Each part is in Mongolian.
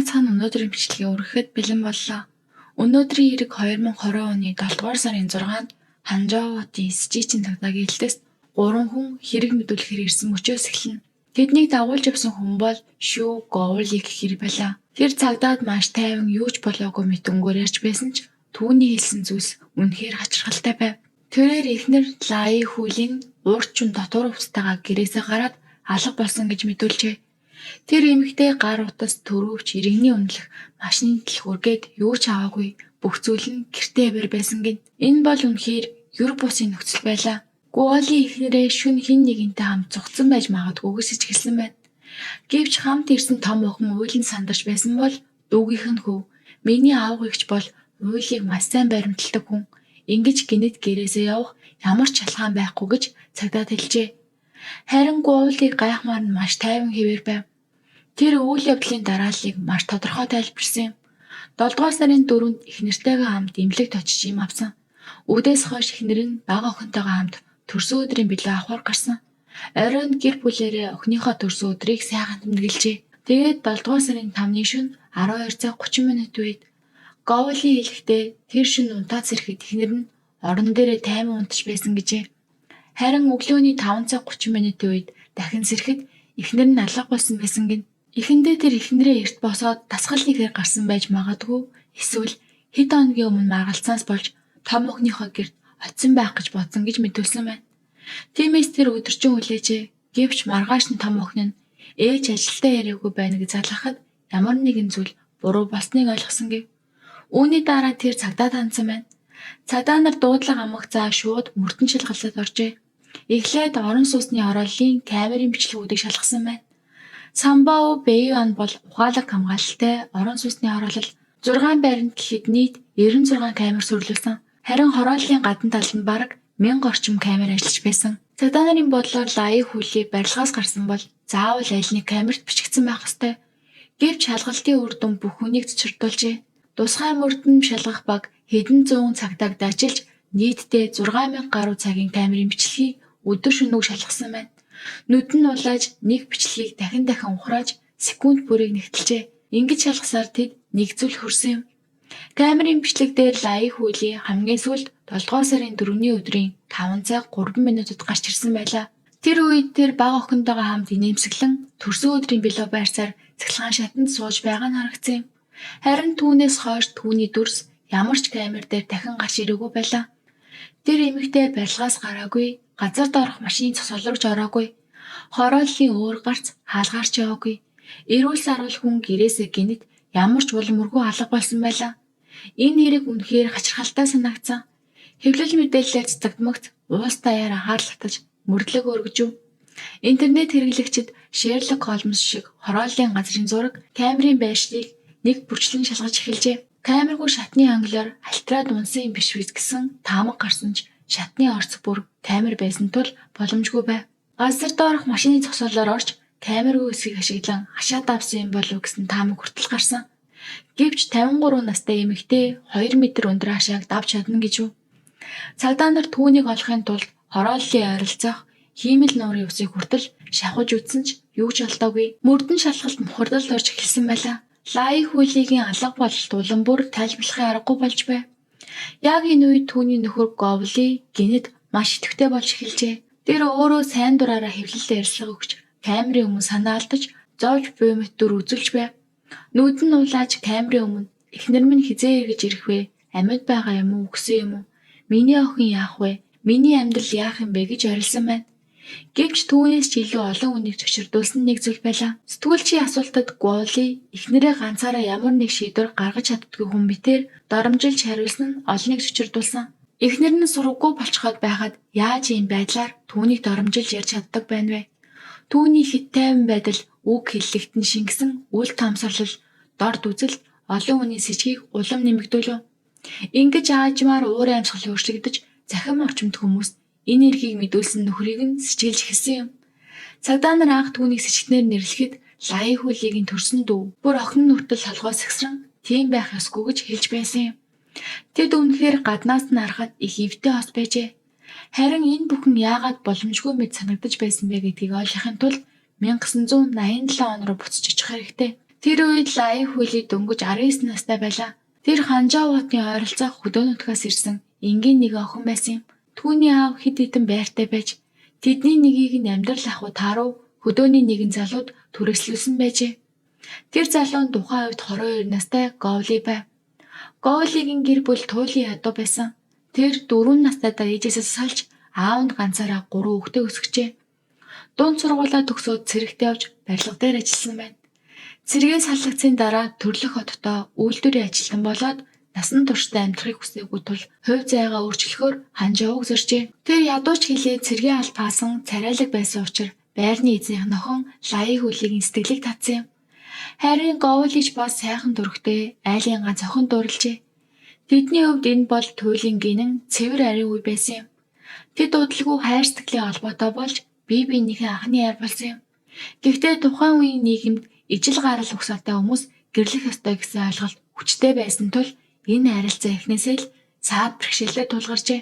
цаана өнөөдрийн бичлэгээ өргөхөд бэлэн боллоо. Өнөөдрийн хэрэг 2020 оны 7 дугаар сарын 6-нд Ханжаоватын Сжичэн цагдаагийн хэлтээс 3 хүн хэрэг мэдүүлэхээр ирсэн мөчөөс эхэлнэ. Тэднийг дагуулж явсан хүн бол Шүү Гоули гэх хэрэг байлаа. Тэр цагдаад маш тайван юу ч болоогүй мэт өнгөөр ярьж байсан ч түүний хэлсэн зүйлс үнэхээр хачирхалтай байв. Тэрээр эхнэр Лаи Хүлийн уурчин дотор хувцастайгаа гэрээсээ гараад алга болсон гэж мэдүүлжээ. Тэр эмэгтэй гар утас төрөвч иргэний үнэлэх машины дэлгүүргээд юу ч аваагүй бүх зүйл нь гэртээ бэр байсан гин. Энэ бол үнэхээр юр бусын нөхцөл байлаа. Гуоли эхнэрээ шүн хин нэгэнтэй хамт зугцсан байж магадгүй гэж хэлсэн байна. Гэвч хамт ирсэн том охин уйлан сандарч байсан бол дүүгийнх нь хөв. Миний аав эгч бол уйлыг маш сайн баримталдаг хүн. Ингэж гинэд гэрээсээ явах ямар ч шалгаан байхгүй гэж цагдаад хэлжээ. Харин Гуолиг гайхмаар нь маш тайван хэвээр байв. Тэр үйл явдлын дарааллыг маш тодорхой тайлбарсан юм. 7 дугаар сарын 4-нд эхнэртэйгээ хамт эмнэлэгт очиж юм авсан. Үдээс хойш эхнэр нь бага охинтойгоо хамт төрсөн өдрийн билүү авахар гарсан. Оройн гэр бүлээрээ охиныхоо төрсөн өдрийг сайхан тэмдэглэжээ. Тэгээд 7 дугаар сарын 5-ны шөнө 12 цаг 30 минут үед Гоули хэлэхдээ тэр шөнө унтаад сэрэхэд эхнэр нь орон дээрээ тайман унтаж байсан гэжээ. Харин өглөөний 5 цаг 30 минутын үед дахин сэрэхэд эхнэр нь алга болсон байсан гин. Эхэндээ тэр эхнэрээ эрт босоод дасгал нэгээр гарсан байж магадгүй эсвэл хэд хоногийн өмнө маргалцсанаас болж том охиныхоо гэрт очисон байх гэж бодсон гэж мэдүүлсэн байна. Тиймээс тэр өдөржин хүлээжээ. Гэвч маргааш нь том охин нь ээж ажилдаа яриаггүй байна гэж залгахад ямар нэгэн зүйл буруу болсныг ойлгосон гэв. Үүний дараа тэр цагдаа таньсан байна. Цагдаа нар дуудлага амгах заа шууд мөрдөн шалгалцаад оржээ. Эхлээд орон сууцны хорооллын камерын бичлэгүүдийг шалгасан байна. Самбао Бэйван бол ухаалаг хамгаалалтай орон сууцны хороолол 6 байранд гэхэд нийт 96 камер сурлуулсан. Харин хорооллын гадна талд нь бараг 1000 орчим камер ажиллаж байсан. Цагдаа нарын бодлоор Лаи Хүли барилгаас гарсан бол заавал аль нэг камерт бичигдсэн байх ёстой. Гэвч шалгалтын үр дүн бүх хүнийг цочирдуулжээ. Тусгай мөрдөн шалгах баг хэдэн зуун цагтааг дажilж нийтдээ 6000 гаруй цагийн камерын бичлэгийг өдөр шөнөгүй шалгасан байна. Нүд нь улааж нэг бичлэгийг дахин ухрааж секунд бүрийг нэгтэлжээ. Ингэж шалгасаар тэд нэг зүйл хөрсөн юм. Камерын бичлэг дээр Лаи Хүли хамгийн сүүлд 7 дугаар сарын 4-ний өдрийн 5 цаг 3 минутад гарч ирсэн байлаа. Тэр үед тэр бага охинтойгоо хамт инээмсэглэн төрсөн өдрийн билүү байрсаар цахилгаан шатанд сууж байгаа нь харагдсан юм. Харин түүнээс хойш түүний дүрс ямар ч камер дээр дахин гарч ирээгүй байлаа. Тэр эмэгтэй барилгаас гараагүй, газар доорх машины цогцолрогч ороогүй, хорооллын өөр гарц хаалгаарч яваагүй. Эрүүл саруул хүн гэрээсээ гинэд ямар ч улам мөргөө алга болсон байлаа. Энэ хэрэг үнэхээр хачирхалтай санагдсан. Хэвлэл мэдээлэлээр цэцэгдмэгц уус даяар анхаарал татаж мөрдлөг өргөжөв. Интернет хэрэглэгчид Шерлок Холмс шиг хорооллын газрын зураг, камерын байршлыг нэг бүрчлэн шалгаж эхэлжээ. Камергүй шатны англиар альтраад унсан юм биш биз гэсэн таамаг гарсан ч шатны орц бүр камер байсан тул боломжгүй байв. Газар доорх машины зогсоолоор орж камергүй эсгийг ашиглан хашаад авсан юм болов гэсэн таамаг хүртэл гарсан. Гэвч 53 настай эмэгтэй 2 м өндөр хашааг давж чадна гэж үү. Цагдаа нар түүнийг олохын тулд хорооллын ойролцоох хиймэл нуурын усыг хүртэл шавхаж үзсэн ч юу ч олдоогүй. Мөрдөн шалгалт мухардал орж эхэлсэн байлаа. Лаи Хүлигийн алга бололт улам бүр тайлбарлахын аргагүй болж байв. Яг энэ үед түүний нөхөр Гоули гинэд маш идэвхтэй болж эхэлжээ. Тэр өөрөө сайн дураараа хэвлэлд ярилцлага өгч камерын өмнө санаа алдаж зовж буй мэт дүр үзүүлж байв. Нүд нь улааж камерын өмнө эхнэр минь хизээ эргэж ирэх вэ? Амьд байгаа юм уу? Өгсөн юм уу? Миний охин яах вэ? Миний амьдрал яах юм бэ гэж орилсон байна. Гэвч түүнээс ч илүү олон хүнийг зочирдуулсан нэг зүйл байлаа. Сэтгүүлчийн асуултад Гуоли эхнэрээ ганцаараа ямар нэг шийдвэр гаргаж чаддгүй хүн битээр доромжилж хариулсан нь олныг зочирдуулсан. Эхнэр нь сургаггүй болцоход байхад яаж ийм байдлаар түүнийг доромжилж ярьж чаддаг байна вэ? Түүний хэд тайван байдал, үг хэллэгт нь шингэсэн үл таамсарлал, дорд үзэл олон хүний сэжгийг улам нэмэгдүүлв. Ингэж аажмаар уурын амьсгал өөрчлөгдөж захим орчимд хүмүүс энэ эргийг мэдүүлсэн нөхрийг нь сэжгэлж эхэлсэн юм. Цагдаа нар анх түүнийг сэжигтнээр нэрлэхэд Лаи Хүлигийн төрсөн дүү бүр охин нүртэл толгой сагсран тийм байх ёсгүй гэж хэлж байсан юм. Тэд үнэхээр гаднаас нь харахад их ивтэй хос байжээ. Харин энэ бүхэн яагаад боломжгүй мэт санагдаж байсан бэ гэдгийг ойлгохын тулд 1987 он руу буцаж очих хэрэгтэй. Тэр үед Лай Хүли дөнгөж 19 настай байлаа. Тэр Ханжаавуудын ойролцоох хөдөө нутгаас ирсэн энгийн нэг охин байсан юм. Түүний аав хэд хэдэн байртай байж тэдний нэгийг нь амьдрал ахуй тааруу хөдөөний нэгэн залууд түрээслүүлсэн байжээ. Тэр залуу нь тухайн үед 22 настай Говли байв. Говлигийн гэр бүл туйлын ядуу байсан. Тэр 4 настайдаа ээжээсээ салж аав нь ганцаараа 3 хүүхдээ өсгөжээ. Дунд сургуулаа төгсөөд цэрэгт явж барилга дээр ажилласан байна. Цэргээ саллагдсны дараа төрлөх хотдоо үйлдвэрийн ажилтан болоод насан туршдаа амьдрахыг хүсээгүй тул хувь зайгаа өөрчлөхөөр Ханжаавыг зоржээ. Тэр ядууч хэлээ цэргийн алт хаасан царайлаг байсан учраас байрны эзнийх нохон Лай Хүлийг сэтгэлийг татсан юм. Харин Говлич бас сайхан дөрвтэй айлын ганц охин дурлжээ. Тэдний хувьд энэ бол туйлын гинэн цэвэр ариун үе байсан юм. Тэд удалгүй хайр сэтгэлийн холбоотой болж бие биенийхээ анхны хайр болсон юм. Гэхдээ тухайн үеийн нийгэмд ижил гарал угсаатай хүмүүс гэрлэх ёстой гэсэн ойлголт хүчтэй байсан тул энэ харилцаа эхнээсээ л цаад бэрхшээлээр тулгарчээ.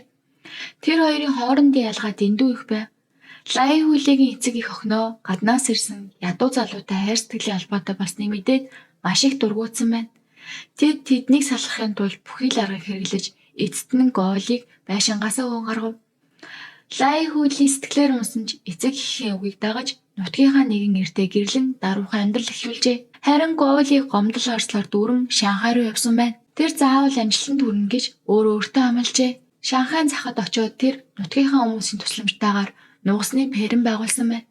Тэр хоёрын хоорондын ялгаа дэндүү их байв. Лай Хүлигийн эцэг их охиноо гаднаас ирсэн ядуу залуутай хайр сэтгэлийн холбоотой болсныг мэдээд маш их дургуутсан байна. Тэд тэднийг салахын тулд бүхий л аргыг хэрэглэж эцэст нь Говлиг байшингаасаа уун гаргав. Лай Хүли сэтгэлээр унсан ч эцэг эхийн үгийг дагаж нутгийнхаа нэгэн эртээ гэрлэн даруухан амьдрал эхлүүлжээ. Харин Говли гомдол орслоор дүүрэн Шанхай руу явсан байна. Тэр заавал амжилтанд хүрнэ гэж өөртөө амлажээ. Шанхайн захад очиод тэр нутгийнхаа хүмүүсийн тусламжтайгаар нугасны ферм байгуулсан байна.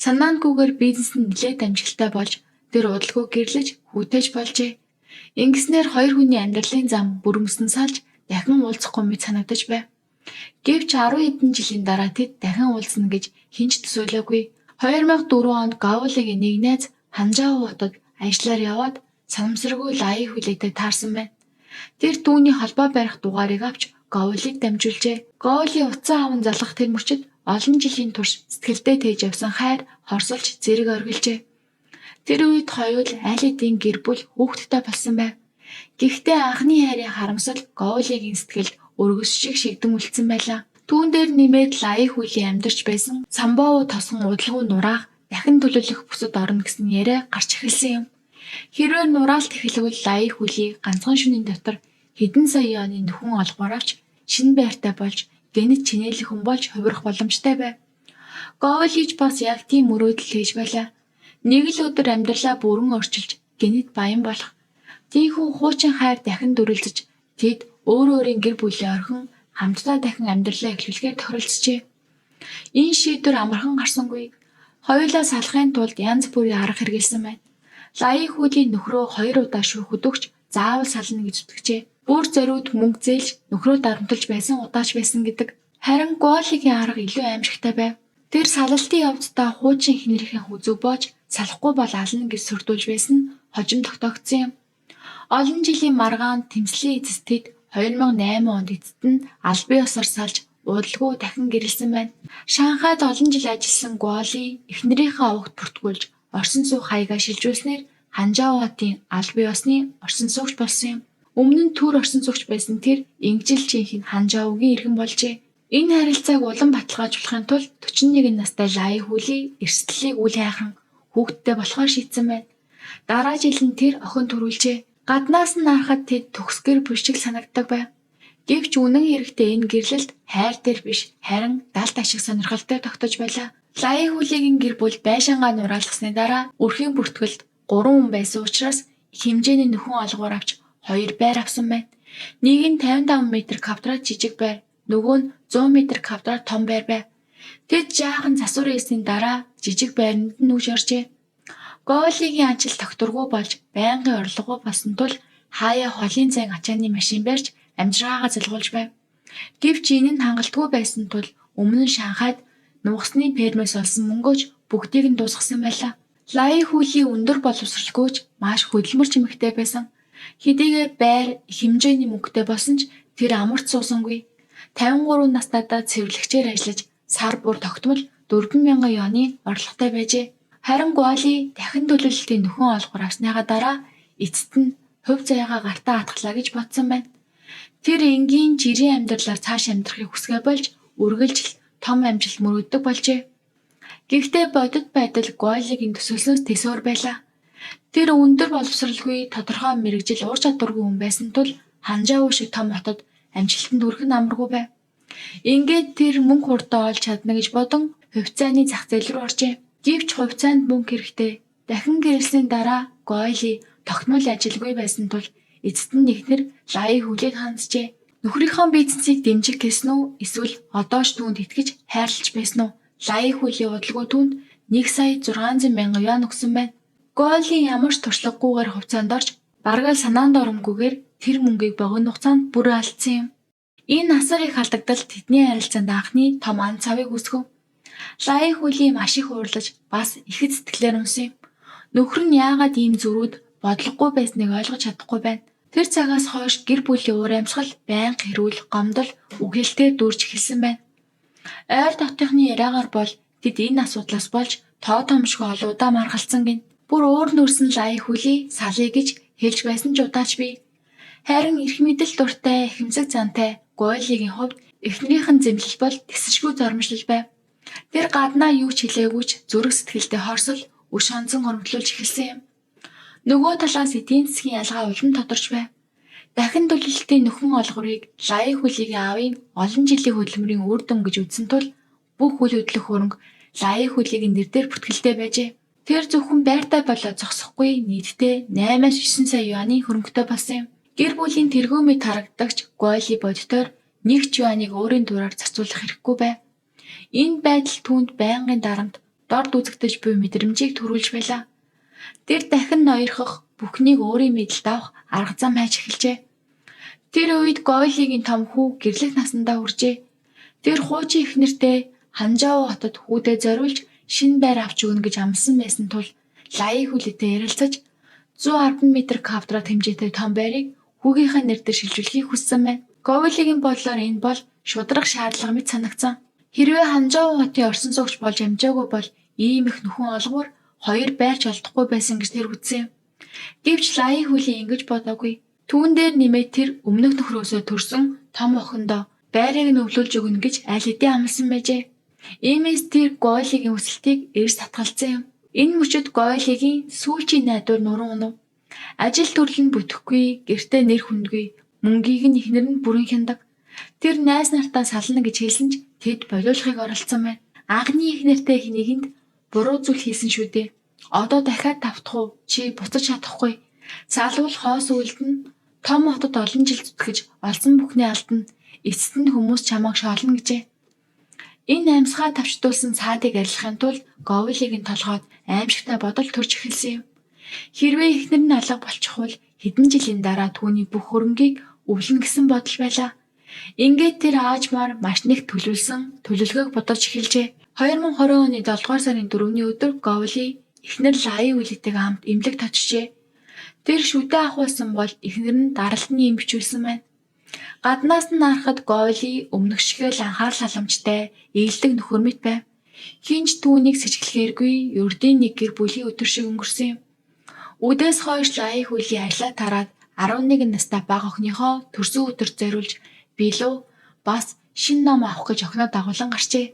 Санаандгүйгээр бизнес нь нэлээд амжилттай болж тэр удалгүй гэрлэж хүүтэж болжээ. Ингэснээр хоёр хүний амьдралын зам бүрмөсөн салж дахин уулзахгүй мэт санагдаж байв. Гэвч 10 хэдэн жилийн дараа тэд дахин уулзна гэж хинч төсөөлөөгүй. 2004 онд Говлигийн нэг найз Ханжаав хотод ажиллаар яваад санамсаргүй Лай Хүлийтэй таарсан байна. Тэр түүний холбоо барих дугаарыг авч Говлиг дамжуулжээ. Говли утсан аван залгах тэр мөчид олон жилийн турш сэтгэлдээ тээж явсан хайр хорсолж зэрэг оргилжээ. Тэр үед хоёул аль хэдийн гэр бүл хүүхэдтэй болсон байв. Гэхдээ анхны хайрын харамсал Говлигийн сэтгэлд өргөс шиг шигдэн үлдсэн байлаа. Түүн дээр нэмээд Лай Хүли амьдарч байсан Самбоо тосон удалгүй нураах дахин төлөвлөх бүсэд орно гэсэн яриа гарч эхэлсэн юм. Хэрвээ нураалт эхлэвэл Лай Хүли ганцхан шөнийн дотор хэдэн сая оны нөхөн олгоор авч шинэ байртай болж гэнэт чинээлэх хүн болж хувирах боломжтой байв. Говлич бас яг тийм мөрөөдөл хийж байлаа. Нэг л өдөр амьдралаа бүрэн өөрчилж гэнэт баян болох. Тийхүү хуучин хайр дахин дүрлжиж тэд өөр өөрийн гэр бүлийн орхин хамтдаа дахин амьдралаа эхлүүлэхээр тохиролцжээ. Энэ шийдвэр амархан гарсангүй. Хоёулаа салахын тулд янз бүрийн арга хэрэгэлсэн байна. Лай Хүлийн нөхрөө 2 удаа шүүхэд өгч заавал сална гэж зүтгэжээ. Бүр зориуд мөнгө зээлж нөхрөө дарамтлаж байсан удаач байсан гэдэг. Харин Говлигийн арга илүү аимшигтай байв. Тэр салалтын явцдаа хуучин эхнэрийнхээ хүзүү боож салахгүй бол ална гэж сүрдүүлж байсан нь хожим тогтоогдсон юм. Олон жилийн маргаан тэмцлийн эцэст тэд 2008 онд эцэст нь аль бие ёсоор салж удалгүй дахин гэрэлсэн байна. Шанхайд олон жил ажилласан Говли эхнэрийнхээ овогт бүртгүүлж орсон суух хаягаа шилжүүлснээр Ханжаав хотын аль бие ёсны орсон суугч болсон юм. Өмнө нь төр орсон суугч байсан тэр ингэжил жинхэнэ Ханжаавгийн иргэн болжээ. Энэ харилцааг улам баталгаажуулахын тулд 41 настай Лай Хүли эрсдлийг үл хайхан хүүхэдтэй болохоор шийдсэн байна. Дараа жил нь тэр охин төрүүлжээ. Гаднаас нь харахад тэд төгсгөр бүшиг санагддаг байв. Гэвч үнэн хэрэгтээ энэ гэрлэлт хайр дээр биш харин далд ашиг сонирхолтой тогтож байлаа. Лай Хүлигийн гэр бүл байшингаа нураалгасны дараа өрхийн бүртгэлд 3 хүн байсан учраас их хэмжээний нөхөн олгоор авч 2 байр авсан байна. Нэг нь 55 м квадрат жижиг байр, нөгөө нь 100 м квадрат том байр байв. Тэд жаахан засвар хийсний дараа жижиг байранд нь нүүж оржээ. Говлигийн анчил тогтургүй болж байнгын орлогоо болсон тул хаяа холын зайн ачааны машин барьж амжиргаагаа залгуулж байв. Гэвч энэ нь хангалтгүй байсан тул өмнө нь Шанхайд нугасны фермээс олсон мөнгөж бүгдийг нь дуусгасан байлаа. Лай Хүли өндөр боловсралгүйч маш хөдөлмөрч эмэгтэй байсан. Хэдийгээр байр их хэмжээний мөнгөтэй болсон ч тэр амарч суусангүй. 53 настайдаа цэвэрлэгчээр ажиллаж сар бүр тогтмол 4,000 ёны орлоготой байжээ. Харин Говли дахин төлөвлөлтийн нөхөн олгоор авсныхаа дараа эцэст нь хувь заяагаа гартаа хатглаа гэж бодсон байна. Тэр энгийн жирийн амьдралаар цааш амьдрахыг хүсгээ болж үргэлжил том амжилт мөрөөддөг болжээ. Гэхдээ бодит байдал Говлигийн төсөөлснөөс тэсвэр байлаа. Тэр өндөр боловсралгүй тодорхой мэрэгжил ур чадваргүй хүн байсан тул Ханжаа шиг том хотод амжилтанд хүрэх нь амаргүй байв. Ингээд тэр мөнгө хурдаа олж чадна гэж бодон хувьцааны зах зээл рүү оржээ. Гэвч хувьцаанд мөнгө хэрэгтэй. Дахин гэрэлсний дараа Гойли тогтмол ажилгүй байсан тул эцэст нь ихнэр Лаи хүлээг ханджээ. Нөхрийнхөө бизнесийг дэмжих гэсэн үү? Эсвэл одоо ч түүнд итгэж хайрлаж байсан уу? Лаи хүлийн удалгүй түүнд 1,600,000 юан өгсөн байна. Гойли ямар ч туршлагагүйгээр хувьцаанд орж бараг л санаанд оромгүйгээр тэр мөнгийг богино хугацаанд бүр алдсан юм. Энэ асар их алдагдал тэдний харилцаанд анхны том ан цавыг үүсгэв. Лаи хүлий маш их уурлаж бас ихэд сэтгэлээр унсан юм. Нөхөр нь яагаад ийм зөрүүд бодлогогүй байсныг ойлгож чадахгүй байна. Тэр цагаас хойш гэр бүлийн уур амьсгал байнга хэрүүл, гомдол, үхэлтэй дүүрж эхэлсэн байна. Ойр дотныхны яриагаар бол тэд энэ асуудлаас болж тоо томшгүй олуудаа маргалцсан гин. Бүр уур нүрсэн Лаи хүлий салъя гэж хэлж байсан ч удаач бий. Харин эрх мэдэл дуртай, эхэмсэг зантай Гойлигийн хувьд эхнэрийнх нь зэмлэл бол тэсэршгүй зормжлол байв. Тэр гаднаа юу ч хэлээгүй ч зүрх сэтгэлдээ хорсол, үш хонцон хөрмтлүүлж эхэлсэн юм. Нөгөө талаас эдийн засгийн ялгаа улам тодорч байв. Дахин төлөлтийн нөхөн олгорыг Лаи хүлийгийн аавын олон жилийн хөдөлмөрийн үр дүн гэж үзсэн тул бүх үйл хөдлөх хөрөнгө Лаи хүлийгийн нэр дээр бүртгэлтэй байжээ. Тэр зөвхөн байртай болоод зогсохгүй нийтдээ 8-9 сая юаны хөрөнгөтэй болсон юм. Гэр бүлийн тэргүүмийг тарагдагч Гойли боддоор 1 ч юаныг өөрийн дураар зарцуулах хэрэггүй байв. Энэ байдал түүнд байнгын дарамт дорд үзэгдэж буй мэдрэмжийг төрүүлж байлаа. Тэр дахин ноёрхох, бүхнийг өөрийн мэдлэлд авах арга зам хайж эхэлжээ. Тэр үед Гойлигийн том хүү гэрлэх насандаа хүрчээ. Тэр хуучин эхнэртэй Ханжаа хотод хүүдээ зориулж шинэ байр авч өгнө гэж амласан байсан тул Лаи хүлээтэй ярилцаж 110 м² хэмжээтэй том байрыг хүүгийнхээ нэр дээр шилжүүлэхийг хүссэн байна. Гойлигийн бодлоор энэ бол шударга шаардлага мэт санагдсан. Хэрвээ Ханжаа хотын орсон суугч болж амжаагүй бол ийм их нөхөн олгоор 2 байрч олдохгүй байсан гэж тэр үзсэн юм. Гэвч Лаи хүлий ингэж бодоогүй. Түүн дээр нэмээд тэр өмнөх нөхрөөсөө төрсөн том охиндоо байрыг нөвлүүлж өгнө гэж аль хэдийн амласан байжээ. Иймээс тэр Гойлигийн хүсэлтийг эрс татгалзсан юм. Энэ мөчөд Гойлигийн сүүлчийн найдвар нуран унав. Ажил төрөл нь бүтэхгүй, гэртээ нэр хүндгүй, мөнгийг нь ихнэр нь бүрэн хяндаг. Тэр найз нартаа сална гэж хэлсэн ч тэд болиулахыг оролдсон байна. Анхны ихнэртэй хинэгэнд буруу зүйл хийсэн шүү дээ. Одоо дахиад тавтах уу? Чи буцаж чадахгүй. Салвал хоос үлдэн том хотод олон жил зүтгэж олсон бүхний алдна. Эцэст нь хүмүүс чамайг шоолно гэжээ. Энэ амьсгаа тавчдуулсан цаадыг арилгахын тулд Гойлигийн толгойд аимшигтай бодол төрж эхэлсэн юм. Хэрвээ эхнэр нь алга болчихвол хэдэн жилийн дараа түүний бүх хөрөнгийг өвлөн гэсэн бодол байлаа. Ингээд тэр аажмаар маш нэг төлөвлөгөөг бодож эхэлжээ. 2020 оны 7 дугаар сарын 4-ний өдөр Гойли эхнэр Лаи хүлийтэйг хамт эмнэлэгт очижээ. Тэр шүдэ ахуулсан бол эхнэр нь даралтны эм бичүүлсэн байна. Гаднаас нь харахад Гойли өмнөх шигээл анхаарал халамжтай, ээлдэг нөхөр мэт байв. Хинч түүнийг сэжиглэхээргүй ердийн нэг гэр бүлийн өдөр шиг өнгөрсөн юм. Үдээс хойш Лаи хүлий арилаа тараад 11 настай бага охиныхоо төрсөн өдөрт зориулж билүү бас шинэ ном авах гэж охиноо дагуулan гарчээ.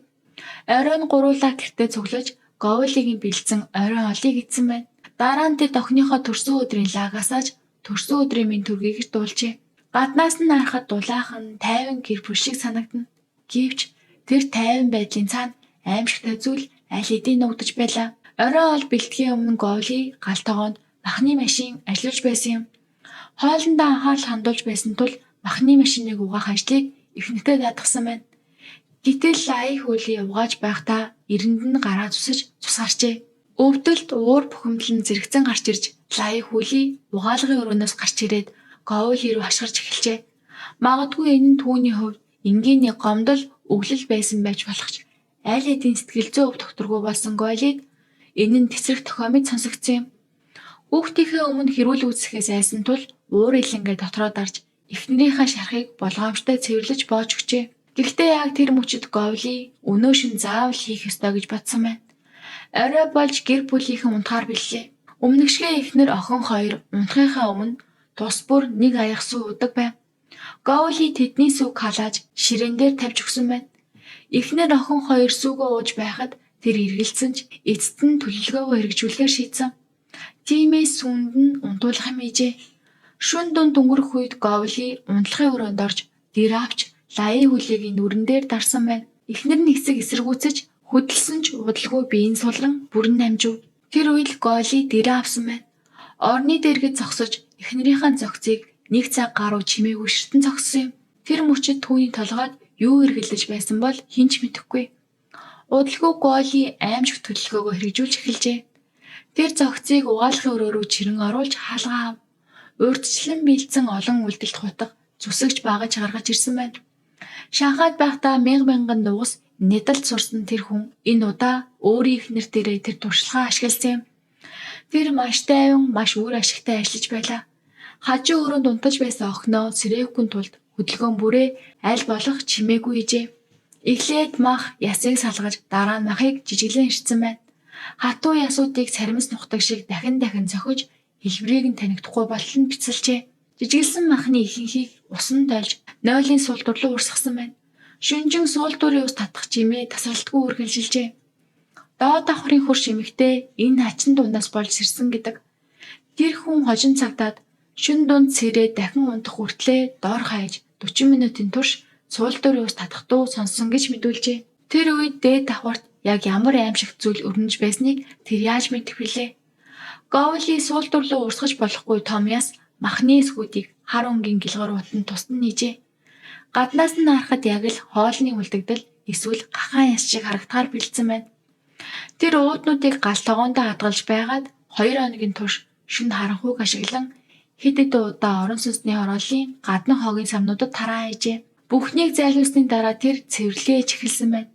Оройн гуруулаа гэртээ цуглаж Гойлигийн бэлдсэн оройн олыг идсэн байна. Дараа нь тэд охиныхоо төрсөн өдрийн лагаасааж төрсөн өдрийн минь төргийг дуулжээ. Гаднаас нь харахад дулаахан тайван гэр бүл шиг санагдана. Гэвч тэр тайван байдлын цаана аимшигтай зүйл аль хэдийн нуугдаж байлаа. Оройн ол бэлтгэхийн өмнө Гойли гал тогоонд махны машин ажиллаж байсан юм. Хоолндоо анхаарал хандуулж байсан тул махны машиныг угаах ажлыг эхнэртэй даатгсан байна. Гэтэл Лаи хүлий угааж байхдаа эрэнд нь гараа зүсэж цусгарчээ. Өвдөлт уур бухимдал нь зэрэгцэн гарч ирж Лаи хүлий угаалгын өрөөнөөс гарч ирээд Гойли рүү хашгирч эхэлжээ. Магадгүй энэ нь түүний хувьд энгийн нэг гомдол өглөл байсан байж болох ч аль хэдийн сэтгэл зүйн өв докторгүй болсон Гойлид энэ нь тэсрэх тохиомж сонсогдсон юм. Хүүхдийнхээ өмнө хэрүүл үүсгэхээс айсан тул уур илэнгээ дотроо дарж эхнэрийнхээ шархыг болгоомжтой цэвэрлэж боож өгчээ. Гэхдээ яг тэр мөчид Гойли өнөө шин заавал хийх ёстой гэж бодсон байна. Орой болж гэр бүлийнхэн унтахаар билээ. Өмнөгшгөө эхнэр охин хоёр унтахынхаа өмнө тус бүр нэг аяг сүү удаг байв. Гойли тэдний сүүг халааж ширээн дээр тавьж өгсөн байна. Эхнэр охин хоёр сүүгөө ууж байхад тэр эргэлзсэн ч эцэст нь төлөвлөгөөгөө хэрэгжүүлэхээр шийдсэн. Тиймээс сүүнд нь унтуулах юм ижээ. Шүн дунд өнгөрөх үед Говли унтлахын өрөөнд орж дэр авч лаяа хүлээгийн нүрэн дээр дарсан байна. Эхнэр нь хэсэг эсэргүүцэж хөдөлсөн ч удалгүй биеийн сулран бүрэн намжив. Тэр үед Говли дэрээ авсан байна. Орны дэргэд зогсож эхнэрийнхээ зохицыг нэг цаг гаруй чимээгүй ширтэн зогссон юм. Тэр мөчид түүний толгойд юу эргэлдэж байсан бол хинч мэдэхгүй. Удалгүй Говли аимшиг төлөвлөгөөгөө хэрэгжүүлж эхэлжээ. Тэр зохицыг угаалгын өрөө рүү чирэн оруулж хаалгаа ав. Урьдчилан бэлдсэн олон үлдэлт хутга зүсэгч багаж гаргаж ирсэн байна. Шанхайд байхдаа мянган нугас Недалд сурсан тэр хүн энэ удаа өөрийн эхнэр дээрээ тэр туршлагаа ашигласан юм. Тэр маш тайван, маш үр ашигтай ажиллаж байлаа. Хажуу өрөөнд унтаж байсан охиноо сэрээвгүй тулд хөдөлгөөн бүрээ аль болох чимээгүй хийжээ. Эхлээд мах ясыг салгаж дараа нь махыг жижиглэн ирсэн байна. Хатуу ясуудыг царимс нухдаг шиг дахин цохиж хэлбэрийг нь танигдахгүй болтол нь бяцалжээ. Жижиглсэн махны ихэнхийг усан тольж нойлын суултур руу урсгасан байна. Шүнжин суултуурын ус татах чимээ тасралтгүй үргэлжилжээ. Доод давхрын хөрш эмэгтэй энэ хачин дундаас болж сэрсэн гэдэг. Тэр хүн хожин цагтаад шүн дунд сэрээ дахин унтах хүртлээр доор хаяж 40 минутын турш суултуурын ус татах дуу сонссон гэж мэдүүлжээ. Тэр үед дээд давхарт яг ямар аимшигт зүйл өрнөж байсныг тэр яаж мэдэх вүлээ? Говли суултур руу урсгаж болохгүй Томяс махны эсгүүдийг хар өнгийн гэлгар утанд тусдан нийжээ. Гаднаас нь харахад яг л хоолны үлдэгдэл эсвэл гахаан яс шиг харагдахаар бэлдсэн байна. Тэр ууднуудыг гал тогоондоо хадгалж байгаад 2 хоногийн турш шүн харанхуйг ашиглан хэд удаа орон сүнсний хорооллын гадна хогийн самнуудад тараа хийжээ. Бүхнийг зайлуулсны дараа тэр цэвэрлэгээ эхэлсэн байна.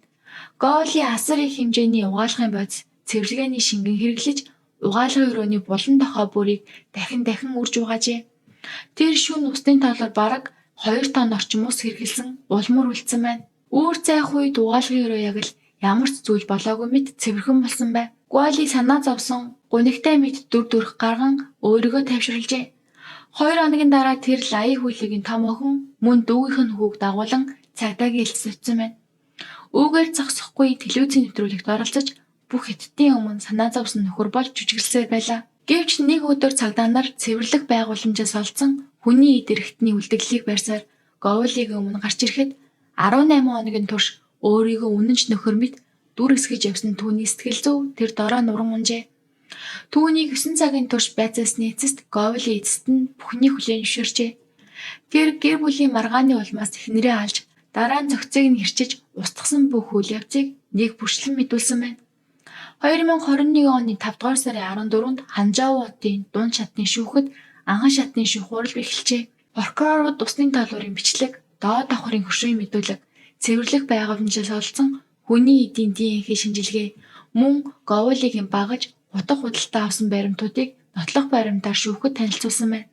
Говли асар их хэмжээний угаалгын бодис цэвэрлэгээний шингэн хэрэглэж угаалгын өрөөний булан дохой бүрийг дахин үрж угаажээ. Тэр шүн усны талаар бараг 2 тонн орчим ус хэргэлсэн улмөр үлдсэн байна. Үүр зайх үед угаалгын өрөө яг л ямар ч зүйл болоогүй мэт цэвэрхэн болсон бай. Говли санаа зовсон гунигтай мэд дүрх гарган өөрийгөө тайвшруулжээ. 2 хоногийн дараа тэр лаяа хүлээгийн том охин мөн дүүгийнх нь хүүг дагуулan цагдаагийн элцэс очсон байна. Үүгээр зогсохгүй телевизийн нэвтрүүлэгт оролцож бүх хэдтийн өмнө санаа зовсон нөхөр болж жүжиглсээр байлаа. Гэвч нэг өдөр цагдаа нар цэвэрлэх байгууламжаас олдсон хүний идэрхтний үлдэглэлийг барьсаар Говлигийн өмнө гарч ирэхэд 18 хоногийн турш өөрийгөө үнэнч нөхөр мэт дүр эсгэж явсан түүний сэтгэл зүй тэр дорой нуран унжээ. Түүнийг 9 цагийн турш байцаасны эцэст Говли эцэст нь бүхний хүлээн зөвшөөрчээ. Тэр гэр бүлийн маргааны улмаас эхнэрээ алж дараа нь зохицыг нь хэрчиж устгасан бүх үйл явцыг нэг бүрчлэн мэдүүлсэн байна. 2021 оны 5 дугаар сарын 14-нд Ханжоу хотын дунд шатны шүүхэд анхан шатны шүүхурал эхэлжээ. Прокурорууд усны талуурын бичлэг, доод давхрын хөшөөний мэдүүлэг, цэвэрлэх байгууламжаас олдсон хүний эдийн ДНХ шинжилгээ, мөн Говлигийн багаж утга худалдаа авсан баримтуудыг нотлох баримтаар шүүхэд танилцуулсан байна.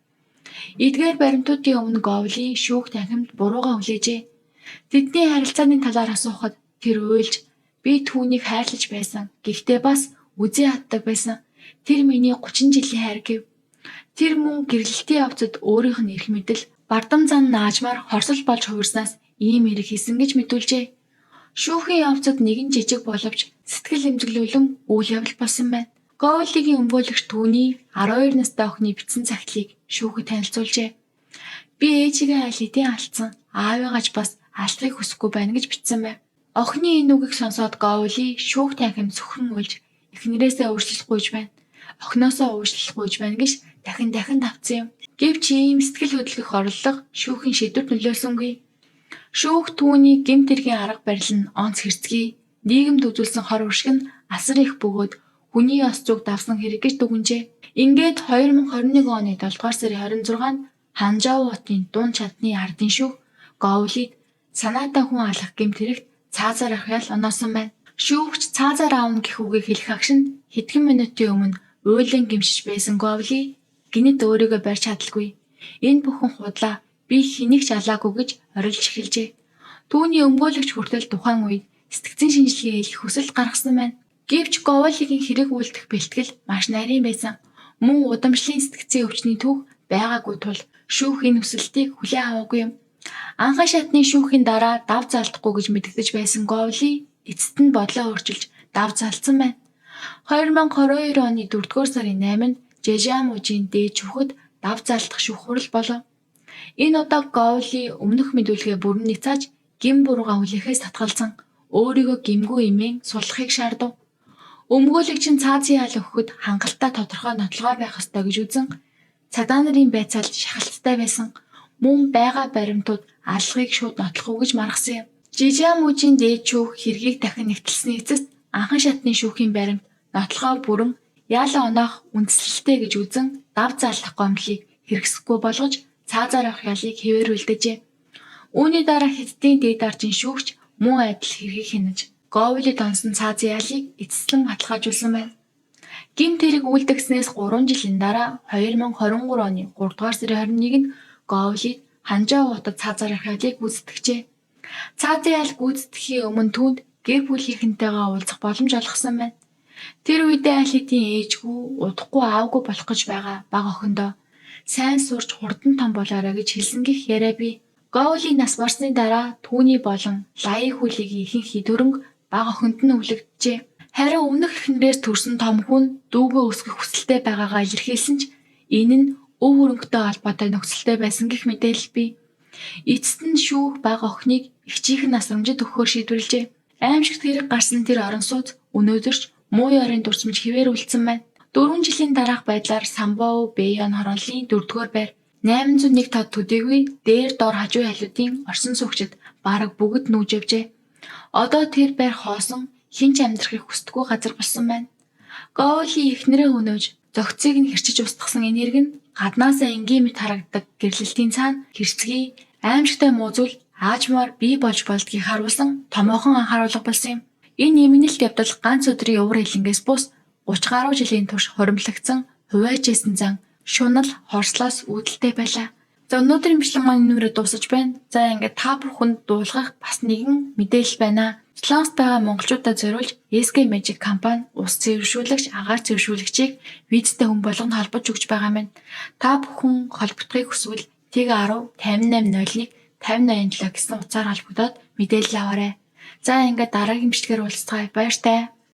Эдгээр баримтуудын өмнө Говли шүүх танхимд буруугаа хүлээжээ. Тэдний харилцааны талаар асуухад тэр уйлж би түүнийг хайрлаж байсан. Гэхдээ бас үзээ хатдаг байсан. Тэр миний 30 жилийн хайр гэв. Тэр мөн гэрлэлтийн явцад өөрийнх нь эрх мэдэл бардам зан наажмаар хорсол болж хувирснаас ийм хэрэг хийсэн гэж мэдүүлжээ. Шүүхийн явцад нэгэн жижиг боловч сэтгэл эмзэглүүлэн үйл явдал болсон байна. Говлигийн өмгөөлөгч түүний 12 настай охины бичсэн цагтлыг шүүхэд танилцуулжээ. Би ээжигээ аль хэдийн алдсан. Аавыгаач бас алтрыг хүсэхгүй байна гэж бичсэн байна. Охины энэ үгийг сонсоод Говли шүүх танхимд сүхэн уйлж эхнэрээсээ уучлалгүйж байна. Охиноосоо уучлалгүйж байна гэж дахин давцсан юм. Гэвч ийм сэтгэл хөдлөх орлого шүүхийн шийдвэрт нөлөөсөнгүй. Шүүх түүний гэмт хэргийн арга барил нь онц хэрцгий, нийгэмд үзүүлсэн хор уршиг нь асар их бөгөөд хүний ёс зүг давсан хэрэг гэж дүгнжээ. Ингээд 2021 оны 7 дугаар сарын 26-нд Ханжоу хотын дунд шатны ардын шүүх Говлид санаатай хүн алах гэмт хэрэгт цаазаар ахяал оноосон байна. Шүүгч цаазаар аавна гэх үгийг хэлэх агшинд хэдхэн минутын өмнө уйлан гимшиж байсан Говли гинэд өөрийгөө барьж чадалгүй. Энэ бүхэн худлаа би хэнийг ч алаагүй гэж орилж эхэлжээ. Түүний өмгөөлөгч хүртэл тухайн үед сэтгцэн шинжилгээ хийх хүсэл гаргасан байна. Гэвч Говлигийн хэрэг үйлдэх бэлтгэл маш нарийн байсан. Мөн удамшлын сэтгцийн өвчний түүх байгаагүй тул шүүх энэ хүсэлтийг хүлээн аваагүй юм. Анхан шатны шүүхийн дараа дав залдахгүй гэж мэдэгдэж байсан Говли эцэст нь бодлоо өөрчилж дав залдсан байна. 2022 оны 4 дугаар сарын 8-нд Жежамужийн дээд шүүхэд дав заалдах шүүх хурал болов. Энэ удаа Говли өмнөх мэдүүлгээ бүрэн ницааж гин бурууга хүлээхээс татгалзан өөрийгөө гимгүй имэн суллахыг шаардав. Өмгөөлөгч нь цаазын ял өгөхөд хангалттай тодорхой нотлогоо байх ёстой гэж үзэн цагдаа нарын байцаалд шахалттай байсан. Мөн байгаа баримтууд аллагыг шууд нотлох уу гэж маргасан юм. Жижамужийн дээд шүүх хэргийг дахин нэгтэлсний эцэст анхан шатны шүүхийн баримт нотлогоо бүрэн яалаа оноох үндслэлтэй гэж үзэн дав заалдах гомдлыг хэрэгсэхгүй болгож цаазаар авах ялыг хэвээрүүлдэжээ. Үүний дараа Хятадын дээд аржийн шүүгч мөн адил хэргийг хянаж Говлид онсон цаазын ялыг эцэслэн баталгаажуулсан байна. Гэмт хэрэг үйлдэгснээс 3 жилийн дараа 2023 оны 3 дугаар сарын 21-нд Говлид Ханжаа хотод цаазаар авах ялыг гүйцэтгэжээ. Цаазын ял гүйцэтгэхийн өмнө түүнд гэр бүлийнхэнтэйгээ уулзах боломж олгосон байна. Тэр үедээ Алидийн ээжгүй, удахгүй аавгүй болох гэж байгаа бага охиндоо сайн сурч хурдан том болоорой гэж хэлсэн гэх яриа бий. Говли нас барсны дараа түүний болон Лаи хүлээгийн ихэнх хідөрөнг бага охинд нь өвлөгдөжээ. Харин өмнөх эхнэрээс төрсөн том хүн дүүгөө өсгөх хүсэлтэй байгаагаа илэрхийлсэн ч энэ нь өв хөрөнгөтэй холбоотой нөхцөлтэй байсан гэх мэдээлэл бий. Эцэст нь шүүх бага охиныг эгчийнхэн насрамжид өгөхөөр шийдвэрлэжээ. Аимшигт хэрэг гарсан тэр орон сууц өнөөдөрч муу ёрын дурсамж хэвээр үлдсэн байна. 4 жилийн дараах байдлаар Самбоу Бэйон хоронлын 4-р байр 801 тод төдийгүй дээр дор хажуу ялуудын орсон суугчид бараг бүгд нүүж явжээ. Одоо тэр байр хоосон хинч амьдрахыг хүсдэггүй газар болсон байна. Говли эхнэрээ өнөөж зөгцийг нь хэрчиж устгасан энерги нь гаднаасаа энгийн мэт харагддаг гэрлэлтийн цаана хэрцгий аимшигтай муу зүйл аажмаар бий болж болдгийг харуулсан томоохон анхааруулга болсон юм. Энэ нэмэгдэлт явдал ганц өдрийн уур хилэнгээс бус 30 гаруй жилийн турш хуримлагдсан хуваажсэн зан шунал хорслоос үүдэлтэй байлаа. За өнөөдрийн бичлэг маань нүрээ дуусаж байна. За ингээд та бүхэнд дуулгах бас нэгэн мэдээлэл байна. Солонгост байгаа монголчуудад зориулж SK Magic компани ус цэвэршүүлэгч, агаар цэвэршүүлэгчийг визтэй хүн болгонд холбож өгч байгаа юм. Та бүхэн холбогдохыг хүсвэл T10 5801 5087 гэсэн утсаар холбогдоод мэдээлэл аваарай. За ингээд дараагийн бичлэгээр уулзцгаая. Баяртай.